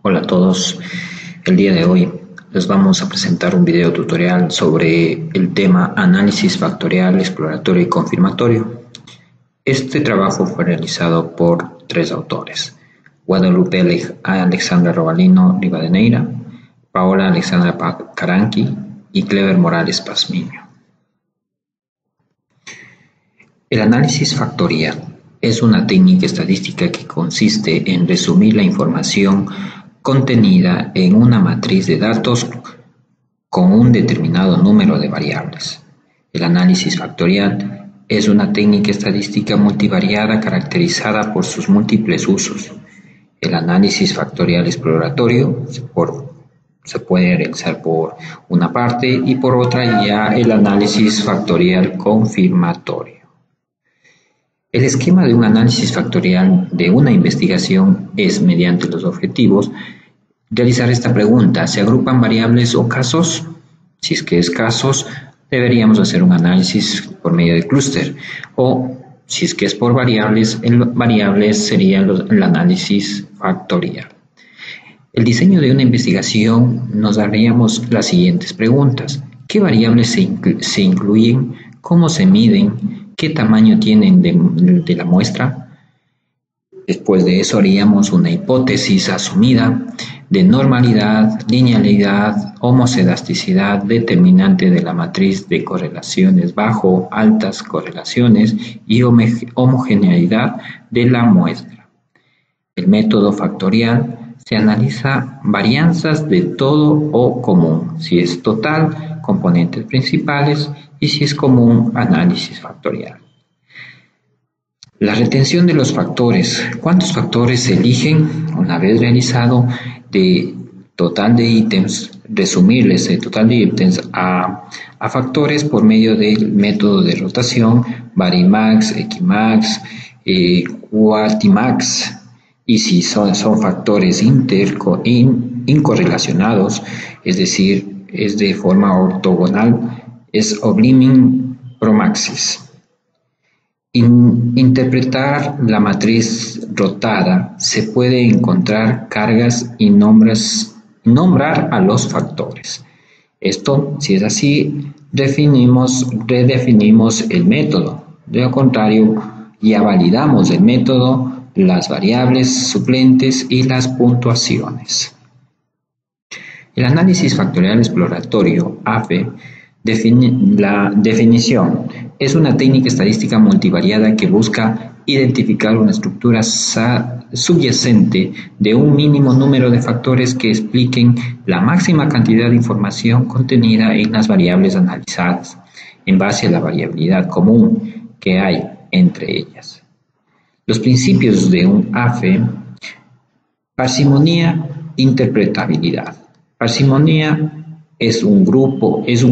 Hola a todos, el día de hoy les vamos a presentar un video tutorial sobre el tema análisis factorial, exploratorio y confirmatorio. Este trabajo fue realizado por tres autores: Guadalupe Alexandra Robalino Rivadeneira, Paola Alexandra Caranqui y Cleber Morales Pazmiño. El análisis factorial es una técnica estadística que consiste en resumir la información contenida en una matriz de datos con un determinado número de variables. El análisis factorial es una técnica estadística multivariada caracterizada por sus múltiples usos. El análisis factorial exploratorio se puede realizar por una parte y por otra ya el análisis factorial confirmatorio. El esquema de un análisis factorial de una investigación es, mediante los objetivos, realizar esta pregunta: ¿se agrupan variables o casos? Si es que es casos, deberíamos hacer un análisis por medio de clúster, o si es que es por variables, sería el análisis factorial. El diseño de una investigación nos haríamos las siguientes preguntas: ¿qué variables se incluyen? ¿Cómo se miden? ¿Qué tamaño tienen de la muestra? Después de eso haríamos una hipótesis asumida de normalidad, linealidad, homocedasticidad, determinante de la matriz de correlaciones bajo, altas correlaciones y homogeneidad de la muestra. El método factorial se analiza varianzas de todo o común, si es total, componentes principales, y si es común, análisis factorial. La retención de los factores. ¿Cuántos factores se eligen? Una vez realizado de total de ítems, resumirles el total de ítems a factores por medio del método de rotación, Varimax, Equimax, Quantimax, y si son factores incorrelacionados, es decir, es de forma ortogonal, es Oblimi Promaxis. Interpretar la matriz rotada, se puede encontrar cargas y nombrar a los factores. Esto, si es así, redefinimos el método. De lo contrario, ya validamos el método, las variables suplentes y las puntuaciones. El análisis factorial exploratorio, AFE, la definición: es una técnica estadística multivariada que busca identificar una estructura subyacente de un mínimo número de factores que expliquen la máxima cantidad de información contenida en las variables analizadas, en base a la variabilidad común que hay entre ellas. Los principios de un AFE: parsimonía, interpretabilidad. Parsimonía es un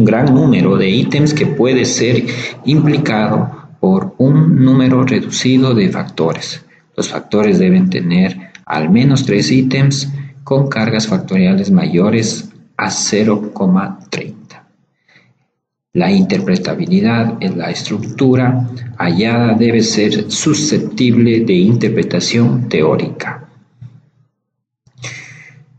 gran número de ítems que puede ser implicado por un número reducido de factores. Los factores deben tener al menos 3 ítems con cargas factoriales mayores a 0,30. La interpretabilidad en la estructura hallada debe ser susceptible de interpretación teórica.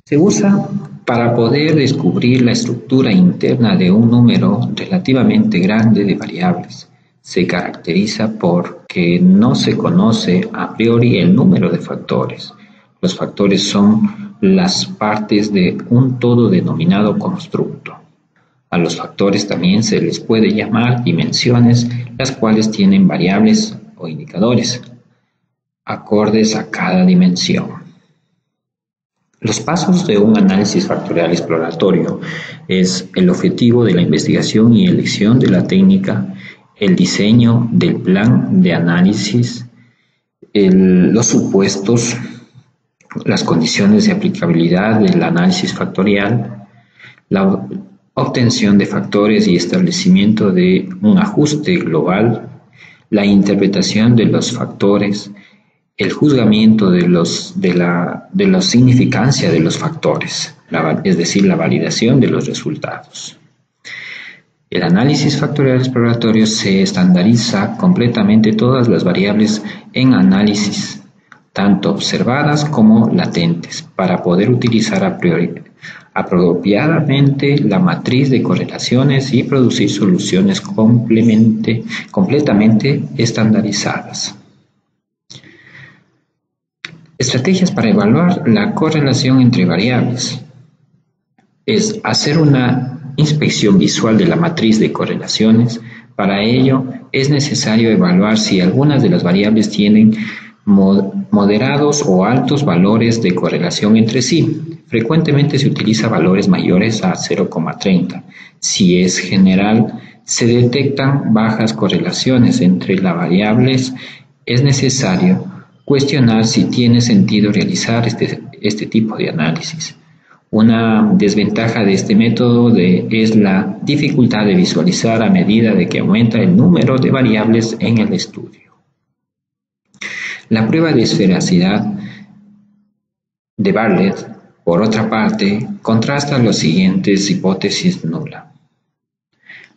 Se usa para poder descubrir la estructura interna de un número relativamente grande de variables. Se caracteriza porque no se conoce a priori el número de factores. Los factores son las partes de un todo denominado constructo. A los factores también se les puede llamar dimensiones, las cuales tienen variables o indicadores acordes a cada dimensión. Los pasos de un análisis factorial exploratorio es el objetivo de la investigación y elección de la técnica, el diseño del plan de análisis, los supuestos, las condiciones de aplicabilidad del análisis factorial, la obtención de factores y establecimiento de un ajuste global, la interpretación de los factores, el juzgamiento de la significancia de los factores, es decir, la validación de los resultados. El análisis factorial exploratorio se estandariza completamente todas las variables en análisis, tanto observadas como latentes, para poder utilizar apropiadamente la matriz de correlaciones y producir soluciones completamente estandarizadas. Estrategias para evaluar la correlación entre variables. Es hacer una inspección visual de la matriz de correlaciones. Para ello, es necesario evaluar si algunas de las variables tienen moderados o altos valores de correlación entre sí. Frecuentemente se utiliza valores mayores a 0,30. Si es general, se detectan bajas correlaciones entre las variables. Es necesario cuestionar si tiene sentido realizar este tipo de análisis. Una desventaja de este método es la dificultad de visualizar a medida de que aumenta el número de variables en el estudio. La prueba de esfericidad de Bartlett, por otra parte, contrasta las siguientes hipótesis nula.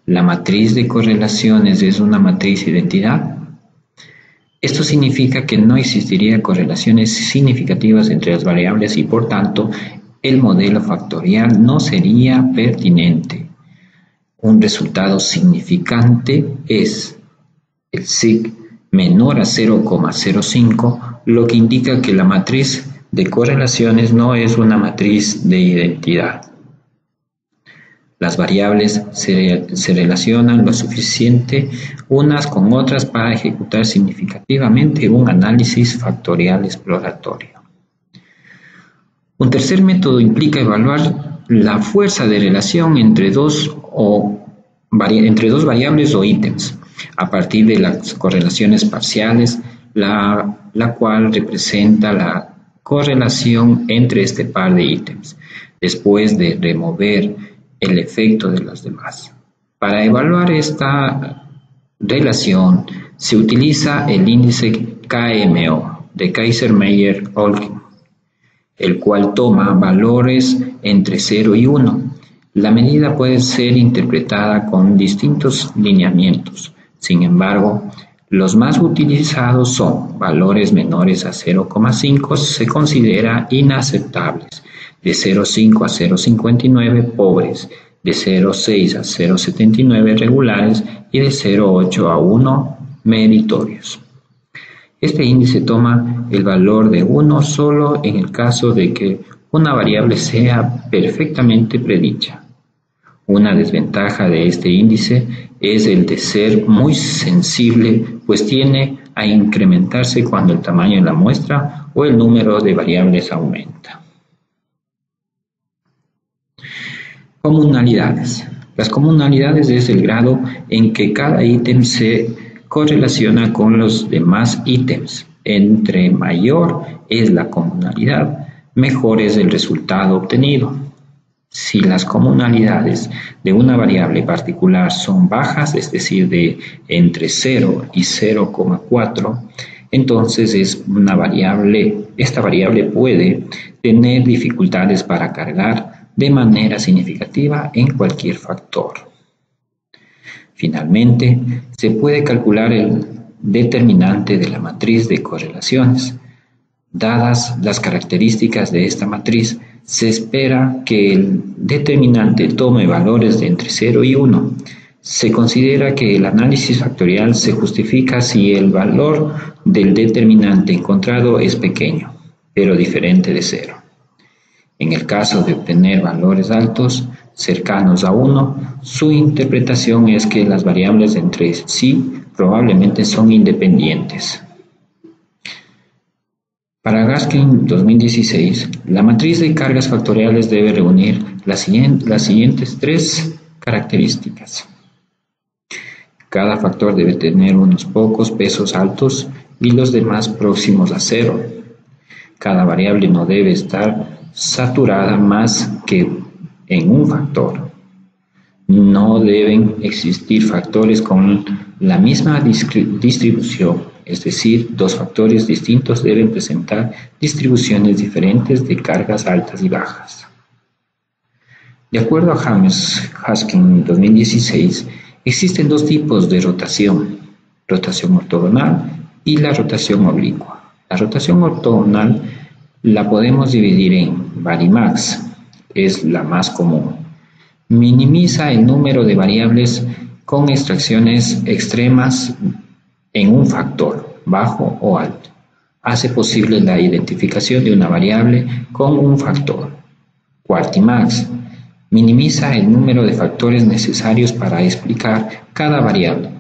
¿La matriz de correlaciones es una matriz identidad? Esto significa que no existiría correlaciones significativas entre las variables y, por tanto, el modelo factorial no sería pertinente. Un resultado significante es el sig menor a 0,05, lo que indica que la matriz de correlaciones no es una matriz de identidad. Las variables se relacionan lo suficiente unas con otras para ejecutar significativamente un análisis factorial exploratorio. Un tercer método implica evaluar la fuerza de relación entre dos variables o ítems a partir de las correlaciones parciales, la cual representa la correlación entre este par de ítems, después de remover el efecto de las demás. Para evaluar esta relación se utiliza el índice KMO de Kaiser-Meyer-Olkin, el cual toma valores entre 0 y 1. La medida puede ser interpretada con distintos lineamientos. Sin embargo, los más utilizados son valores menores a 0,5 se considera inaceptables, de 0,5 a 0,59 pobres, de 0,6 a 0,79 regulares y de 0,8 a 1 meritorios. Este índice toma el valor de 1 solo en el caso de que una variable sea perfectamente predicha. Una desventaja de este índice es el de ser muy sensible, pues tiende a incrementarse cuando el tamaño de la muestra o el número de variables aumenta. Comunalidades. Las comunalidades es el grado en que cada ítem se correlaciona con los demás ítems. Entre mayor es la comunalidad, mejor es el resultado obtenido. Si las comunalidades de una variable particular son bajas, es decir, de entre 0 y 0,4, entonces esta variable puede tener dificultades para cargar de manera significativa en cualquier factor. Finalmente, se puede calcular el determinante de la matriz de correlaciones. Dadas las características de esta matriz, se espera que el determinante tome valores de entre 0 y 1. Se considera que el análisis factorial se justifica si el valor del determinante encontrado es pequeño, pero diferente de 0. En el caso de obtener valores altos, cercanos a 1, su interpretación es que las variables entre sí probablemente son independientes. Para Gaskin 2016, la matriz de cargas factoriales debe reunir las siguientes 3 características. Cada factor debe tener unos pocos pesos altos y los demás próximos a 0. Cada variable no debe estar saturada más que en un factor. No deben existir factores con la misma distribución, es decir, 2 factores distintos deben presentar distribuciones diferentes de cargas altas y bajas. De acuerdo a Gaskin 2016, existen 2 tipos de rotación ortogonal y la rotación oblicua. La rotación ortogonal la podemos dividir en varimax, es la más común. Minimiza el número de variables con extracciones extremas en un factor, bajo o alto. Hace posible la identificación de una variable con un factor. Quartimax minimiza el número de factores necesarios para explicar cada variable.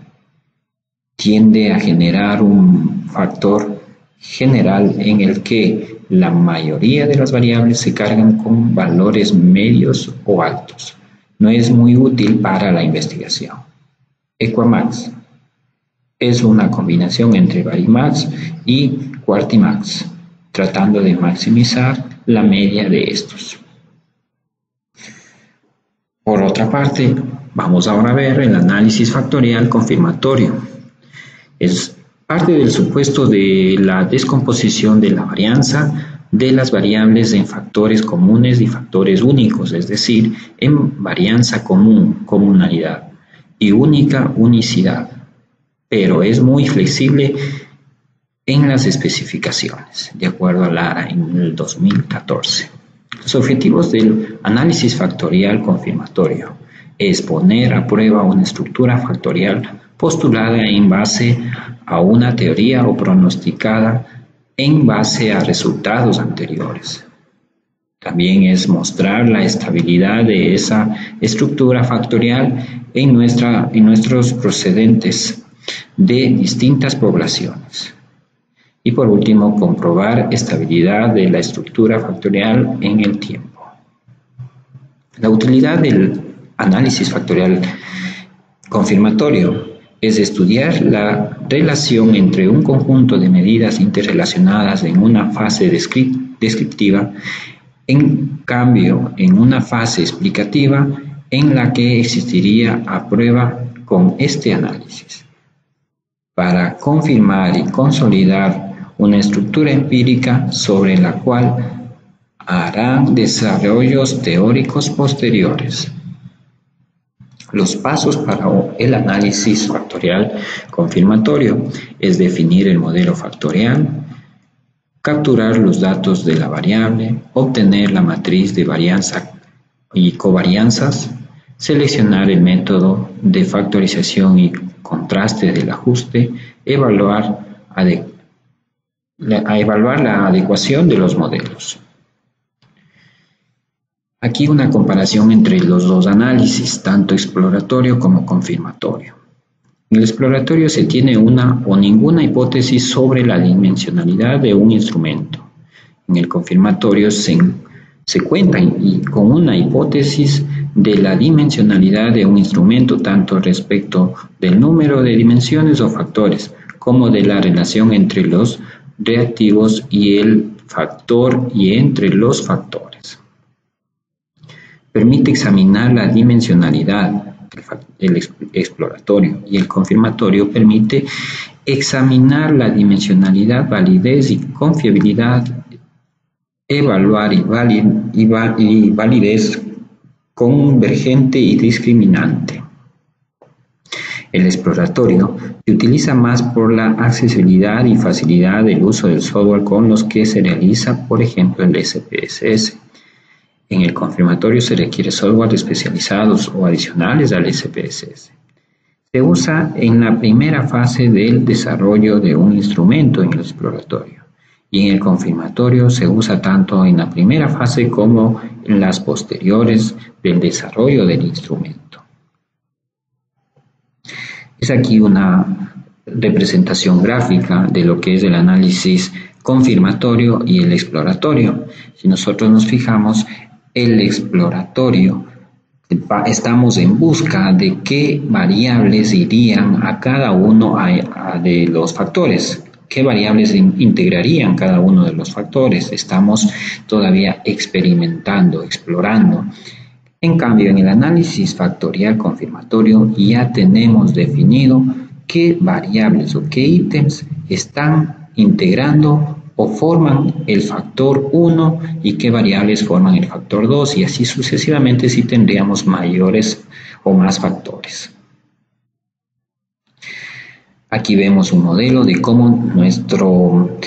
Tiende a generar un factor general en el que la mayoría de las variables se cargan con valores medios o altos. No es muy útil para la investigación. Equamax es una combinación entre varimax y quartimax, tratando de maximizar la media de estos. Por otra parte, vamos ahora a ver el análisis factorial confirmatorio. Es parte del supuesto de la descomposición de la varianza de las variables en factores comunes y factores únicos, es decir, en varianza común, comunalidad, y única, unicidad, pero es muy flexible en las especificaciones, de acuerdo a Lara en el 2014. Los objetivos del análisis factorial confirmatorio es poner a prueba una estructura factorial postulada en base a una teoría o pronosticada en base a resultados anteriores. También es mostrar la estabilidad de esa estructura factorial en nuestros procedentes de distintas poblaciones. Y por último, comprobar estabilidad de la estructura factorial en el tiempo. La utilidad del análisis factorial confirmatorio es estudiar la relación entre un conjunto de medidas interrelacionadas en una fase descriptiva, en cambio en una fase explicativa en la que existiría a prueba con este análisis, para confirmar y consolidar una estructura empírica sobre la cual harán desarrollos teóricos posteriores. Los pasos para el análisis factorial confirmatorio es definir el modelo factorial, capturar los datos de la variable, obtener la matriz de varianza y covarianzas, seleccionar el método de factorización y contraste del ajuste, evaluar la adecuación de los modelos. Aquí una comparación entre los dos análisis, tanto exploratorio como confirmatorio. En el exploratorio se tiene una o ninguna hipótesis sobre la dimensionalidad de un instrumento. En el confirmatorio se cuenta con una hipótesis de la dimensionalidad de un instrumento, tanto respecto del número de dimensiones o factores, como de la relación entre los reactivos y el factor y entre los factores. Permite examinar la dimensionalidad, el exploratorio, y el confirmatorio permite examinar la dimensionalidad, validez y confiabilidad, evaluar y validez convergente y discriminante. El exploratorio se utiliza más por la accesibilidad y facilidad del uso del software con los que se realiza, por ejemplo, el SPSS. En el confirmatorio se requiere software especializados o adicionales al SPSS. Se usa en la primera fase del desarrollo de un instrumento en el exploratorio, y en el confirmatorio se usa tanto en la primera fase como en las posteriores del desarrollo del instrumento. Es aquí una representación gráfica de lo que es el análisis confirmatorio y el exploratorio. Si nosotros nos fijamos, el exploratorio, estamos en busca de qué variables irían a cada uno de los factores, qué variables integrarían cada uno de los factores. Estamos todavía experimentando, explorando. En cambio, en el análisis factorial confirmatorio ya tenemos definido qué variables o qué ítems están integrando o forman el factor 1 y qué variables forman el factor 2, y así sucesivamente si tendríamos mayores o más factores. Aquí vemos un modelo de cómo nuestro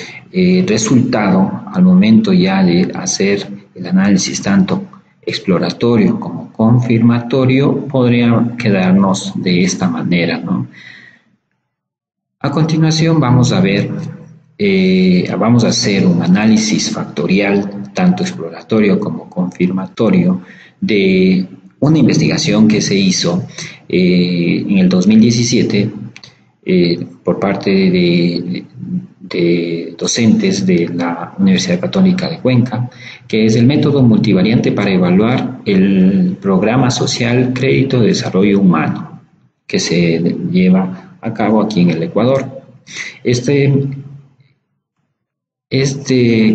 resultado al momento ya de hacer el análisis tanto exploratorio como confirmatorio podría quedarnos de esta manera, ¿no? A continuación vamos a hacer un análisis factorial, tanto exploratorio como confirmatorio, de una investigación que se hizo en el 2017 por parte de docentes de la Universidad Católica de Cuenca, que es el método multivariante para evaluar el programa social Crédito de Desarrollo Humano, que se lleva a cabo aquí en el Ecuador. Este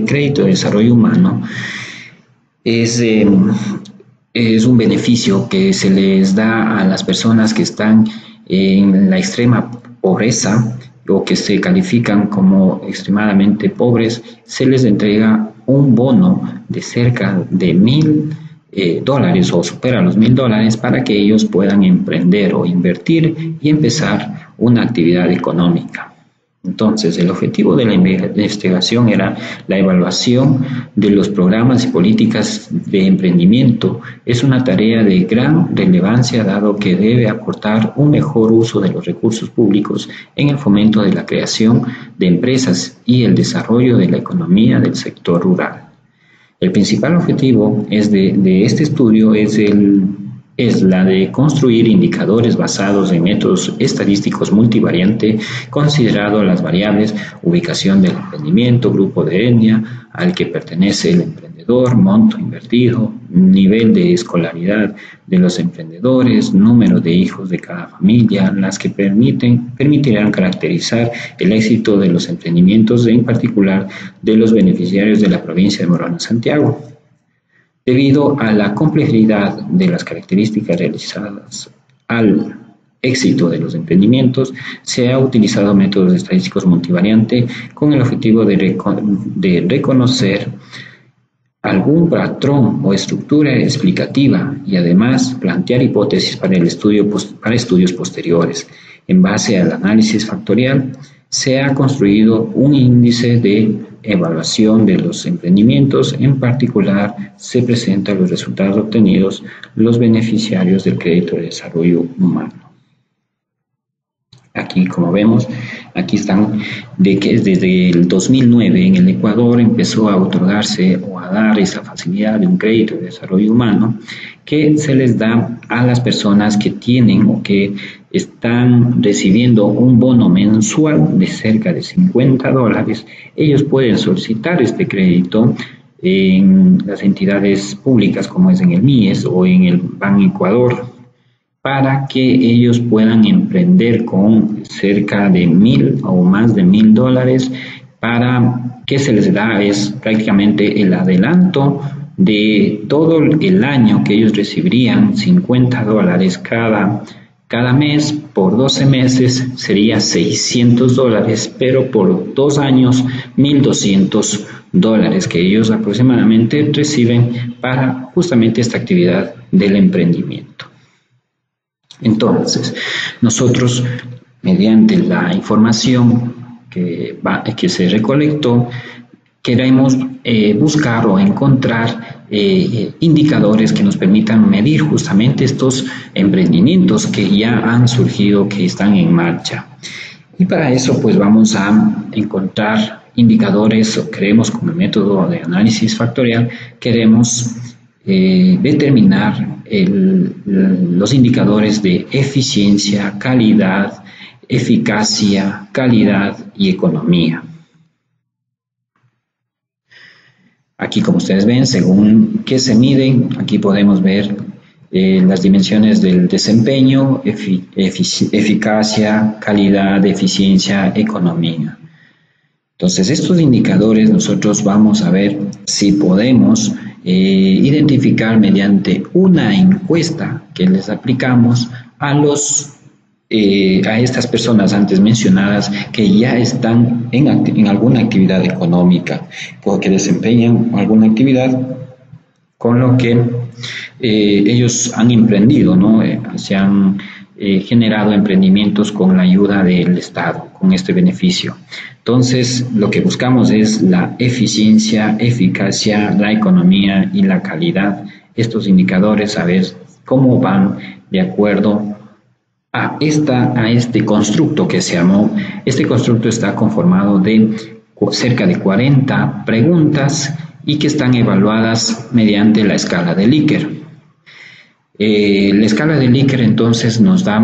crédito de desarrollo humano es un beneficio que se les da a las personas que están en la extrema pobreza o que se califican como extremadamente pobres. Se les entrega un bono de cerca de $1,000 o supera los $1,000 para que ellos puedan emprender o invertir y empezar una actividad económica. Entonces, el objetivo de la investigación era la evaluación de los programas y políticas de emprendimiento. Es una tarea de gran relevancia dado que debe aportar un mejor uso de los recursos públicos en el fomento de la creación de empresas y el desarrollo de la economía del sector rural. El principal objetivo de este estudio es la de construir indicadores basados en métodos estadísticos multivariante, considerando las variables ubicación del emprendimiento, grupo de etnia al que pertenece el emprendedor, monto invertido, nivel de escolaridad de los emprendedores, número de hijos de cada familia, las que permitirán caracterizar el éxito de los emprendimientos, en particular de los beneficiarios de la provincia de Morona Santiago. Debido a la complejidad de las características realizadas al éxito de los emprendimientos, se ha utilizado métodos estadísticos multivariante con el objetivo de reconocer algún patrón o estructura explicativa y además plantear hipótesis para estudios posteriores. En base al análisis factorial, se ha construido un índice de evaluación de los emprendimientos. En particular, se presentan los resultados obtenidos los beneficiarios del crédito de desarrollo humano. Aquí, como vemos, aquí están de que desde el 2009 en el Ecuador empezó a otorgarse o a dar esa facilidad de un crédito de desarrollo humano que se les da a las personas que tienen o que están recibiendo un bono mensual de cerca de $50. Ellos pueden solicitar este crédito en las entidades públicas como es en el MIES o en el Ban Ecuador, para que ellos puedan emprender con cerca de $1,000 o más de $1,000, para que se les da es prácticamente el adelanto de todo el año que ellos recibirían $50 cada mes. Por 12 meses sería $600, pero por 2 años $1,200 que ellos aproximadamente reciben para justamente esta actividad del emprendimiento. Entonces, nosotros, mediante la información que se recolectó, queremos buscar o encontrar indicadores que nos permitan medir justamente estos emprendimientos que ya han surgido, que están en marcha. Y para eso, pues vamos a encontrar indicadores, o queremos, con el método de análisis factorial, queremos determinar los indicadores de eficiencia, calidad, eficacia, calidad y economía. Aquí, como ustedes ven, según qué se miden, aquí podemos ver las dimensiones del desempeño, eficacia, calidad, eficiencia, economía. Entonces, estos indicadores nosotros vamos a ver si podemos identificar mediante una encuesta que les aplicamos a estas personas antes mencionadas que ya están en alguna actividad económica o que desempeñan alguna actividad con lo que ellos han emprendido, ¿no? Se han generado emprendimientos con la ayuda del Estado, con este beneficio. Entonces, lo que buscamos es la eficiencia, eficacia, la economía y la calidad. Estos indicadores, a ver cómo van de acuerdo a este constructo que se armó. Este constructo está conformado de cerca de 40 preguntas y que están evaluadas mediante la escala de Likert. La escala de Likert entonces nos da,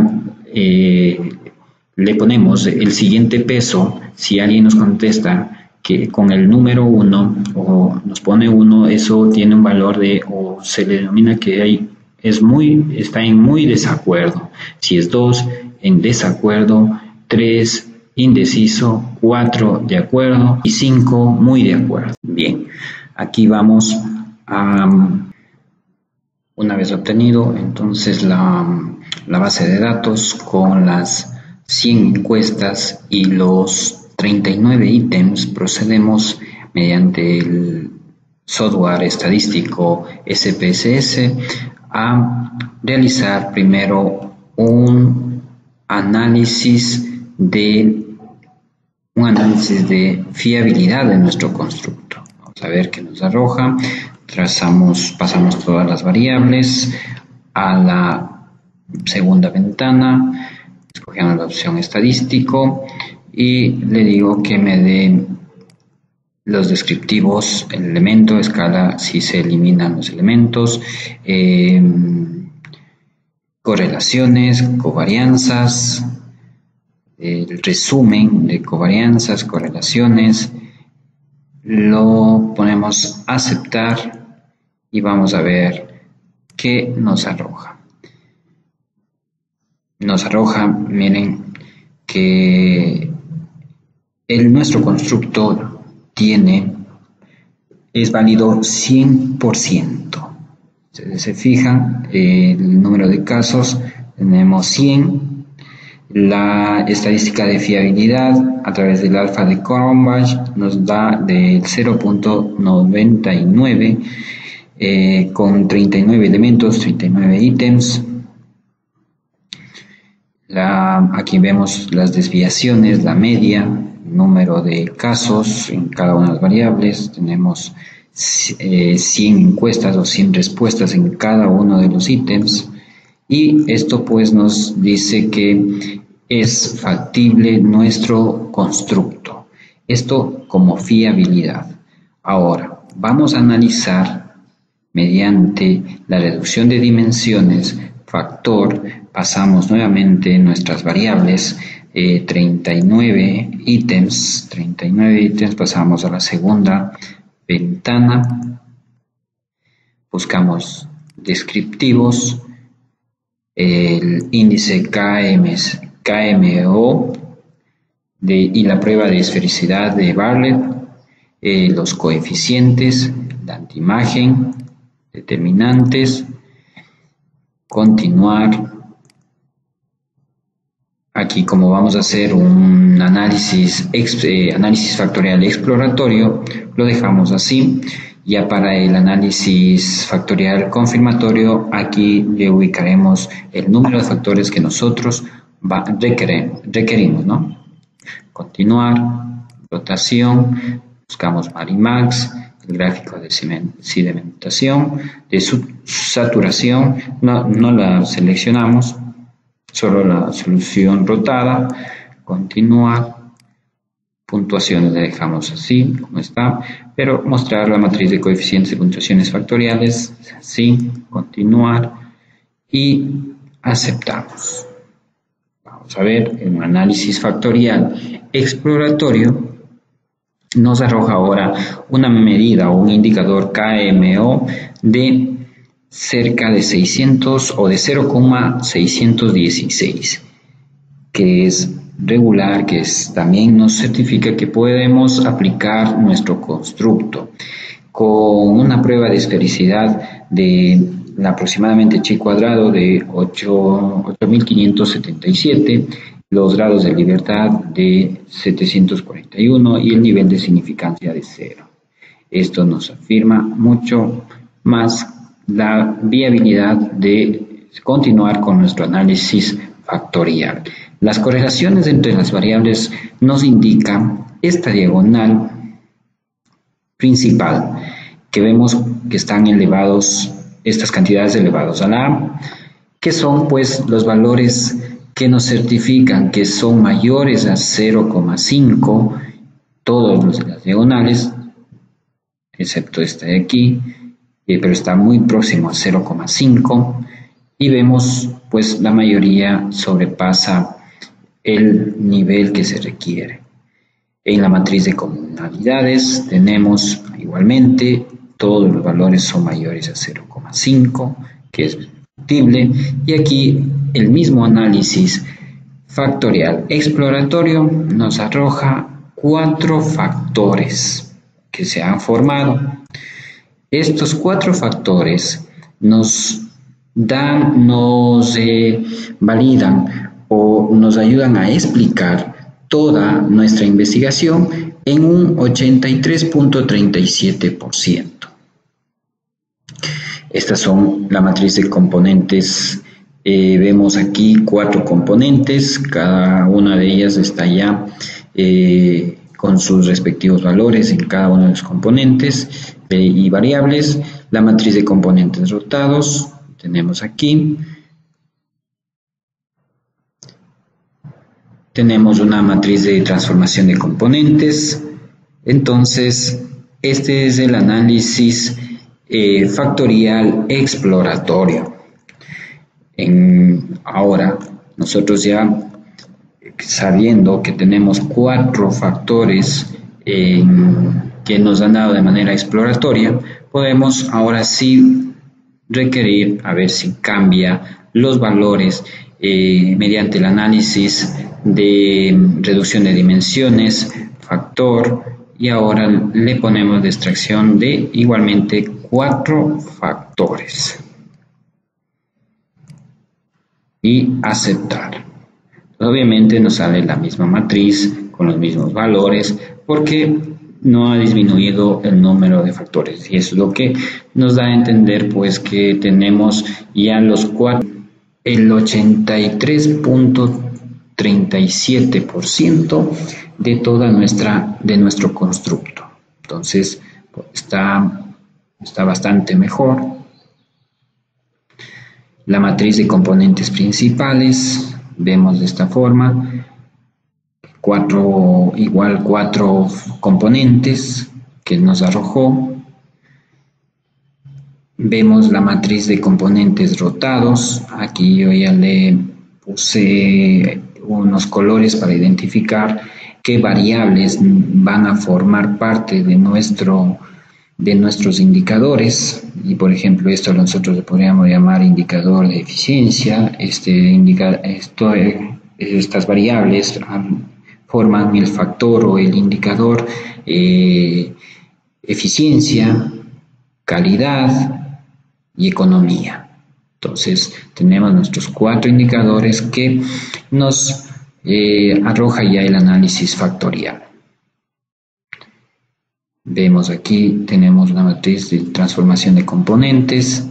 le ponemos el siguiente peso. Si alguien nos contesta que con el número 1 o nos pone 1, eso tiene un valor de, o se le denomina que está en muy desacuerdo. Si es 2, en desacuerdo, 3, indeciso, 4, de acuerdo y 5, muy de acuerdo. Bien, aquí vamos a, una vez obtenido entonces la base de datos con las 100 encuestas y los 39 ítems, procedemos mediante el software estadístico SPSS a realizar primero un análisis de fiabilidad de nuestro constructo. Vamos a ver qué nos arroja. Pasamos todas las variables a la segunda ventana, escogemos la opción estadístico y le digo que me dé los descriptivos, el elemento, escala, si se eliminan los elementos, correlaciones, covarianzas, el resumen de covarianzas, correlaciones, lo ponemos a aceptar y vamos a ver qué nos arroja. Nos arroja, miren, que nuestro constructo es válido 100%. Se fijan, el número de casos, tenemos 100. La estadística de fiabilidad a través del alfa de Cronbach nos da del 0.99 con 39 elementos, 39 ítems. Aquí vemos las desviaciones, la media, número de casos en cada una de las variables. Tenemos 100 encuestas o 100 respuestas en cada uno de los ítems. Y esto pues nos dice que es factible nuestro constructo. Esto como fiabilidad. Ahora, vamos a analizar mediante la reducción de dimensiones, factor, pasamos nuevamente nuestras variables, 39 ítems, pasamos a la segunda ventana, buscamos descriptivos, el índice KMO y la prueba de esfericidad de Bartlett, los coeficientes, la antiimagen, determinantes, continuar. Aquí, como vamos a hacer un análisis factorial exploratorio, lo dejamos así. Ya para el análisis factorial confirmatorio, aquí le ubicaremos el número de factores que nosotros requerimos, ¿no? Continuar, rotación, buscamos Marimax, el gráfico de sedimentación, de saturación, no la seleccionamos, solo la solución rotada, continuar, puntuaciones le dejamos así como está, pero mostrar la matriz de coeficientes de puntuaciones factoriales, sí, continuar y aceptamos. Vamos a ver, en un análisis factorial exploratorio nos arroja ahora una medida o un indicador KMO de cerca de 600 o de 0,616, que es regular, que también nos certifica que podemos aplicar nuestro constructo con una prueba de esfericidad de aproximadamente chi cuadrado de 8.577, los grados de libertad de 741 y el nivel de significancia de 0. Esto nos afirma mucho más la viabilidad de continuar con nuestro análisis factorial. Las correlaciones entre las variables nos indican esta diagonal principal, que vemos que están elevados, estas cantidades elevados a la A, que son pues los valores que nos certifican que son mayores a 0,5, todos las diagonales, excepto esta de aquí, pero está muy próximo a 0,5, y vemos pues la mayoría sobrepasa el nivel que se requiere. En la matriz de comunalidades tenemos igualmente todos los valores son mayores a 0,5, que es factible, y aquí el mismo análisis factorial exploratorio nos arroja 4 factores que se han formado. Estos 4 factores nos validan o nos ayudan a explicar toda nuestra investigación en un 83.37%. Estas son la matriz de componentes. Vemos aquí 4 componentes, cada una de ellas está ya con sus respectivos valores en cada uno de los componentes y variables. La matriz de componentes rotados tenemos aquí. Tenemos una matriz de transformación de componentes. Entonces, este es el análisis factorial exploratorio. Ahora, nosotros ya sabiendo que tenemos 4 factores que nos han dado de manera exploratoria, podemos ahora sí requerir a ver si cambia los valores mediante el análisis de reducción de dimensiones, factor, y ahora le ponemos de extracción de igualmente 4 factores y aceptar. Obviamente nos sale la misma matriz con los mismos valores porque no ha disminuido el número de factores, y eso es lo que nos da a entender pues que tenemos ya los 4, el 83.37% de toda nuestro constructo. Entonces está bastante mejor. La matriz de componentes principales vemos de esta forma: 4 componentes que nos arrojó. Vemos la matriz de componentes rotados. Aquí yo ya le puse unos colores para identificar qué variables van a formar parte de nuestros indicadores. Y por ejemplo, esto nosotros le podríamos llamar indicador de eficiencia. Estas variables forman el factor o el indicador eficiencia, calidad y economía. Entonces tenemos nuestros 4 indicadores que nos arroja ya el análisis factorial. Vemos aquí, tenemos una matriz de transformación de componentes,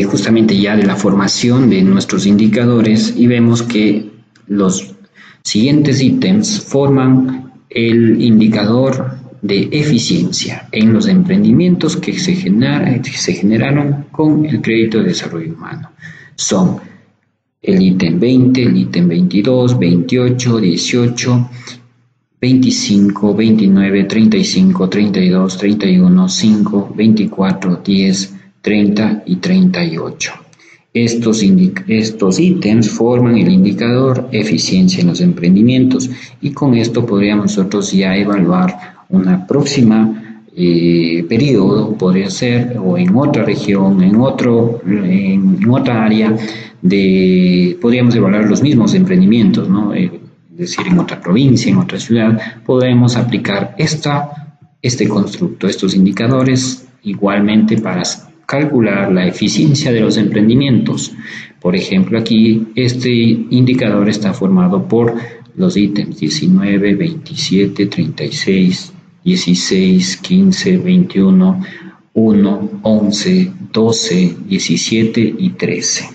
justamente ya de la formación de nuestros indicadores, y vemos que los siguientes ítems forman el indicador de eficiencia en los emprendimientos que se generaron con el crédito de desarrollo humano. Son el ítem 20, el ítem 22, 28, 18, 25, 29, 35, 32, 31, 5, 24, 10, 30 y 38. Estos ítems forman el indicador eficiencia en los emprendimientos, y con esto podríamos nosotros ya evaluar una próxima periodo, podría ser, o en otra región, en otra área, podríamos evaluar los mismos emprendimientos, ¿no? Es decir, en otra provincia, en otra ciudad, podemos aplicar este constructo, estos indicadores, igualmente para calcular la eficiencia de los emprendimientos. Por ejemplo, aquí este indicador está formado por los ítems 19, 27, 36, 16, 15, 21, 1, 11, 12, 17 y 13.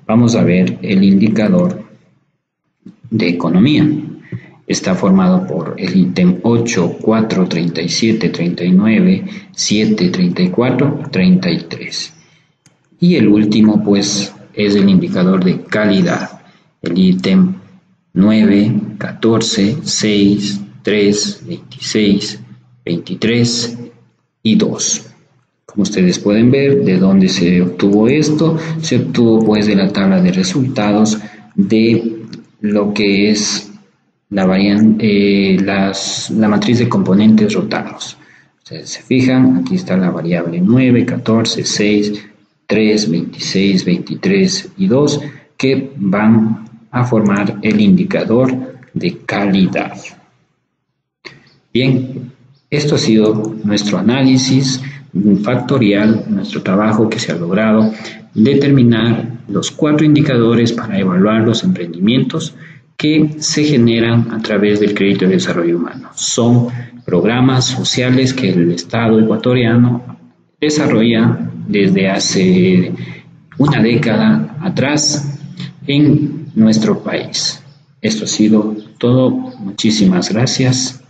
vamos a ver el indicador de economía. Está formado por el ítem 8, 4, 37, 39, 7, 34, 33. Y el último, pues, es el indicador de calidad. El ítem 9, 14, 6, 3, 26, 23 y 2. Como ustedes pueden ver, ¿de dónde se obtuvo esto? Se obtuvo pues de la tabla de resultados de lo que es la matriz de componentes rotados. Ustedes se fijan, aquí está la variable 9, 14, 6, 3, 26, 23 y 2 que van a formar el indicador de calidad. Bien, esto ha sido nuestro análisis factorial, nuestro trabajo que se ha logrado determinar los 4 indicadores para evaluar los emprendimientos que se generan a través del crédito de desarrollo humano. Son programas sociales que el Estado ecuatoriano desarrolla desde hace una década atrás en nuestro país. Esto ha sido todo. Muchísimas gracias.